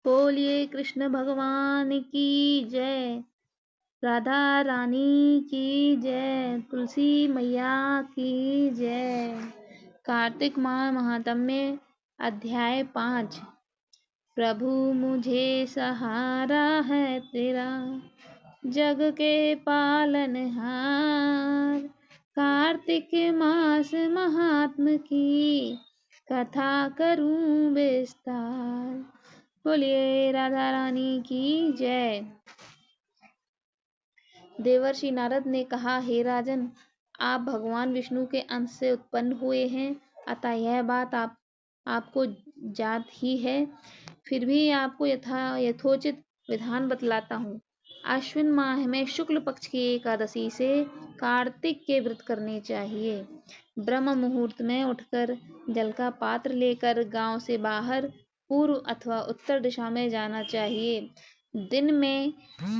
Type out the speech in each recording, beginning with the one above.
बोलिए कृष्ण भगवान की जय। राधा रानी की जय। तुलसी मैया की जय। कार्तिक माह महात्म्य अध्याय 5। प्रभु मुझे सहारा है तेरा, जग के पालनहार। कार्तिक मास महात्म की कथा करूं विस्तार। बोलिए राधा रानी की जय। देवर्षि नारद ने कहा, हे राजन, आप भगवान विष्णु के अंश से उत्पन्न हुए हैं, अतः यह बात आपको ज्ञात ही है। फिर भी आपको यथोचित विधान बतलाता हूँ। अश्विन माह में शुक्ल पक्ष की एकादशी से कार्तिक के व्रत करने चाहिए। ब्रह्म मुहूर्त में उठकर जल का पात्र लेकर गांव से बाहर पूर्व अथवा उत्तर दिशा में जाना चाहिए। दिन में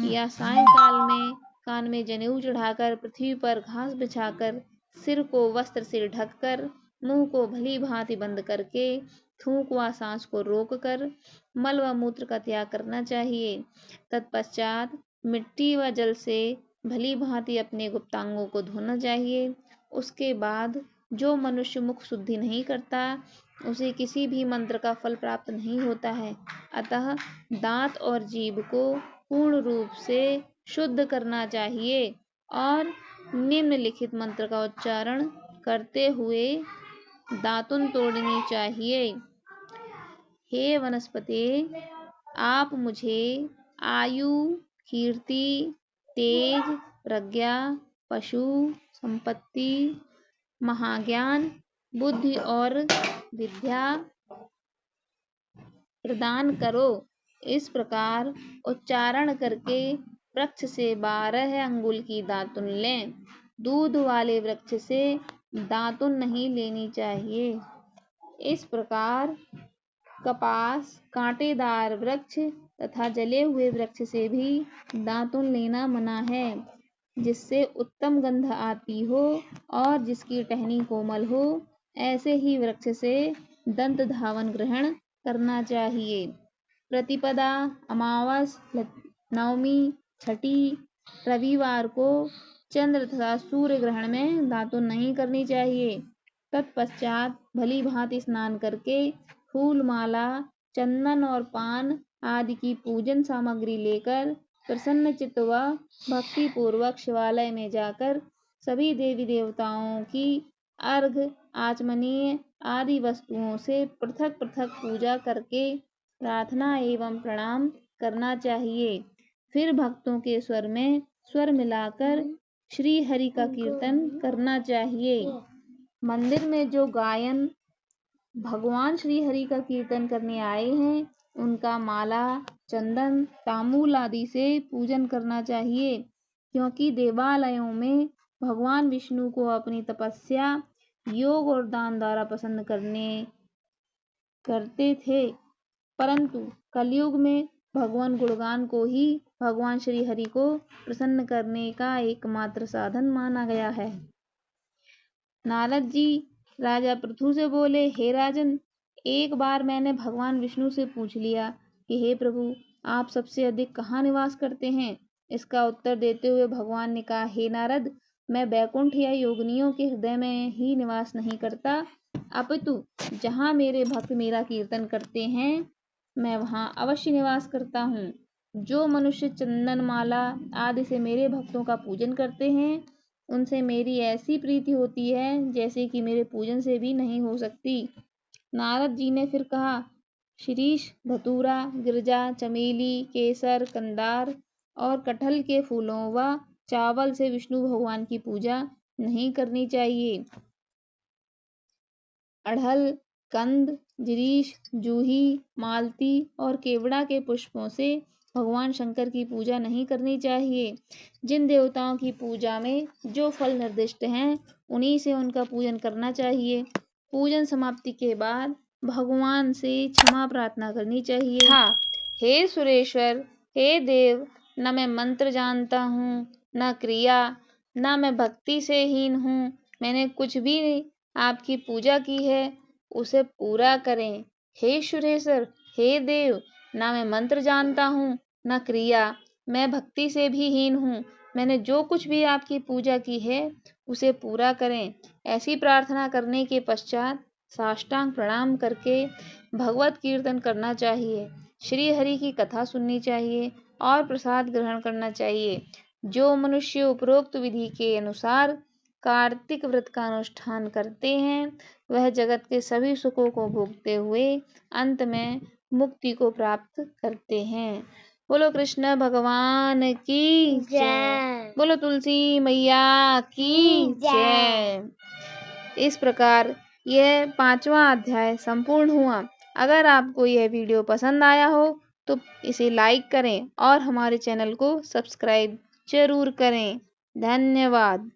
या सायंकाल में कान में जनेऊ चढ़ाकर, पृथ्वी पर घास बिछाकर, सिर को वस्त्र से ढककर, मुंह को भली भांति बंद करके, थूक व सांस को रोककर मल व मूत्र का त्याग करना चाहिए। तत्पश्चात मिट्टी व जल से भली भांति अपने गुप्तांगों को धोना चाहिए। उसके बाद जो मनुष्य मुख शुद्धि नहीं करता, उसे किसी भी मंत्र का फल प्राप्त नहीं होता है। अतः दांत और जीभ को पूर्ण रूप से शुद्ध करना चाहिए और निम्नलिखित मंत्र का उच्चारण करते हुए दातुन तोड़नी चाहिए। हे वनस्पति, आप मुझे आयु, कीर्ति, तेज, प्रज्ञा, पशु, संपत्ति, महाज्ञान, बुद्धि और विद्या प्रदान करो। इस प्रकार उच्चारण करके वृक्ष से 12 अंगुल की दातुन लें। दूध वाले वृक्ष से दातुन नहीं लेनी चाहिए। इस प्रकार कपास, कांटेदार वृक्ष तथा जले हुए वृक्ष से भी दातुन लेना मना है, जिससे उत्तम गंध आती हो और जिसकी टहनी कोमल हो, ऐसे ही वृक्ष से दंत धावन ग्रहण करना चाहिए। प्रतिपदा, अमावस, नवमी, छठी, रविवार को चंद्र तथा सूर्य ग्रहण में दातुन नहीं करनी चाहिए। तत्पश्चात भली भांति स्नान करके फूल माला, चंदन और पान आदि की पूजन सामग्री लेकर प्रसन्न चित्त व भक्ति पूर्वक शिवालय में जाकर सभी देवी देवताओं की अर्घ, आचमनीय आदि वस्तुओं से पृथक पृथक पूजा करके प्रार्थना एवं प्रणाम करना चाहिए। फिर भक्तों के स्वर में स्वर मिलाकर श्री हरि का कीर्तन करना चाहिए। मंदिर में जो गायन भगवान श्री हरि का कीर्तन करने आए हैं, उनका माला, चंदन, तांबूल आदि से पूजन करना चाहिए, क्योंकि देवालयों में भगवान विष्णु को अपनी तपस्या, योग और दान द्वारा प्रसन्न करते थे। परंतु कलयुग में भगवान गुणगान को ही भगवान श्री हरि को प्रसन्न करने का एकमात्र साधन माना गया है। नारद जी राजा पृथु से बोले, हे राजन, एक बार मैंने भगवान विष्णु से पूछ लिया कि हे प्रभु, आप सबसे अधिक कहाँ निवास करते हैं। इसका उत्तर देते हुए भगवान ने कहा, हे नारद, मैं बैकुंठ या योगिनियों के हृदय में ही निवास नहीं करता, अपितु जहाँ मेरे भक्त मेरा कीर्तन करते हैं, मैं वहाँ अवश्य निवास करता हूँ। जो मनुष्य चंदन माला आदि से मेरे भक्तों का पूजन करते हैं, उनसे मेरी ऐसी प्रीति होती है जैसे कि मेरे पूजन से भी नहीं हो सकती। नारद जी ने फिर कहा, शीरीष, धतूरा, गिरजा, चमेली, केसर, कंदार और कटहल के फूलों व चावल से विष्णु भगवान की पूजा नहीं करनी चाहिए। अड़हल, कंद, जिरीश, जूही, मालती और केवड़ा के पुष्पों से भगवान शंकर की पूजा नहीं करनी चाहिए। जिन देवताओं की पूजा में जो फल निर्दिष्ट हैं, उन्हीं से उनका पूजन करना चाहिए। पूजन समाप्ति के बाद भगवान से क्षमा प्रार्थना करनी चाहिए। हे सुरेश्वर, हे देव, न मैं मंत्र जानता हूँ, न क्रिया, न मैं भक्ति से हीन हूँ। मैंने कुछ भी आपकी पूजा की है, उसे पूरा करें। हे सुरेश्वर, हे देव, ना मैं मंत्र जानता हूँ, न क्रिया। मैं भक्ति से भी हीन हूँ। मैंने जो कुछ भी आपकी पूजा की है, उसे पूरा करें। ऐसी प्रार्थना करने के पश्चात साष्टांग प्रणाम करके भगवत कीर्तन करना चाहिए, श्री हरि की कथा सुननी चाहिए और प्रसाद ग्रहण करना चाहिए। जो मनुष्य उपरोक्त विधि के अनुसार कार्तिक व्रत का अनुष्ठान करते हैं, वह जगत के सभी सुखों को भोगते हुए अंत में मुक्ति को प्राप्त करते हैं। बोलो कृष्ण भगवान की जय। बोलो तुलसी मैया की जय। इस प्रकार यह 5वां अध्याय संपूर्ण हुआ। अगर आपको यह वीडियो पसंद आया हो तो इसे लाइक करें और हमारे चैनल को सब्सक्राइब जरूर करें। धन्यवाद।